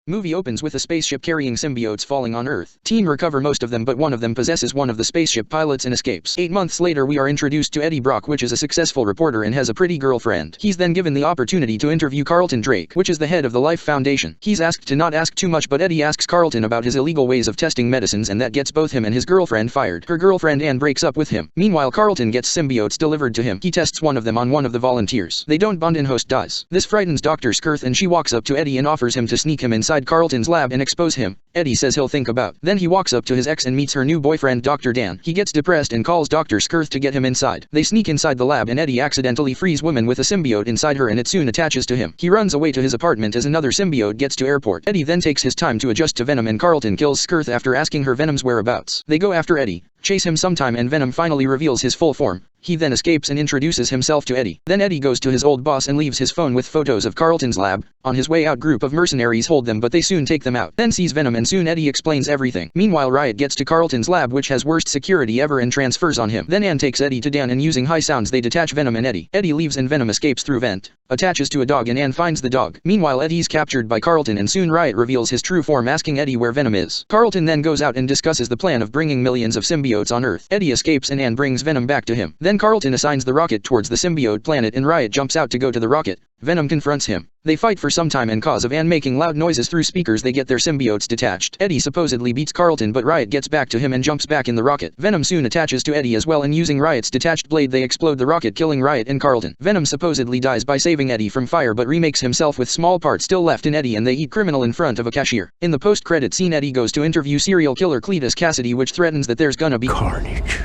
Movie opens with a spaceship carrying symbiotes falling on Earth. Team recover most of them, but one of them possesses one of the spaceship pilots and escapes. 8 months later we are introduced to Eddie Brock, which is a successful reporter and has a pretty girlfriend. He's then given the opportunity to interview Carlton Drake, which is the head of the Life Foundation. He's asked to not ask too much, but Eddie asks Carlton about his illegal ways of testing medicines, and that gets both him and his girlfriend fired. Her girlfriend Anne breaks up with him. Meanwhile, Carlton gets symbiotes delivered to him. He tests one of them on one of the volunteers. They don't bond and host dies. This frightens Dr. Skirth, and she walks up to Eddie and offers him to sneak him inside Carlton's lab and expose him. Eddie says he'll think about. Then he walks up to his ex and meets her new boyfriend Dr. Dan. He gets depressed and calls Dr. Skirth to get him inside. They sneak inside the lab and Eddie accidentally frees woman with a symbiote inside her, and it soon attaches to him. He runs away to his apartment as another symbiote gets to airport. Eddie then takes his time to adjust to Venom, and Carlton kills Skirth after asking her Venom's whereabouts. They go after Eddie, chase him sometime, and Venom finally reveals his full form. He then escapes and introduces himself to Eddie. Then Eddie goes to his old boss and leaves his phone with photos of Carlton's lab. On his way out, group of mercenaries hold them, but they soon take them out. Then sees Venom, and soon Eddie explains everything. Meanwhile, Riot gets to Carlton's lab, which has worst security ever, and transfers on him. Then Anne takes Eddie to Dan, and using high sounds they detach Venom and Eddie. Eddie leaves and Venom escapes through vent, attaches to a dog, and Anne finds the dog. Meanwhile, Eddie's captured by Carlton, and soon Riot reveals his true form, asking Eddie where Venom is. Carlton then goes out and discusses the plan of bringing millions of symbiotes on Earth. Eddie escapes and Anne brings Venom back to him. Then Carlton assigns the rocket towards the symbiote planet, and Riot jumps out to go to the rocket. Venom confronts him. They fight for some time, and cause of Anne making loud noises through speakers they get their symbiotes detached. Eddie supposedly beats Carlton, but Riot gets back to him and jumps back in the rocket. Venom soon attaches to Eddie as well, and using Riot's detached blade they explode the rocket, killing Riot and Carlton. Venom supposedly dies by saving Eddie from fire, but remakes himself with small parts still left in Eddie, and they eat criminal in front of a cashier. In the post-credit scene, Eddie goes to interview serial killer Cletus Cassidy, which threatens that there's gonna be carnage.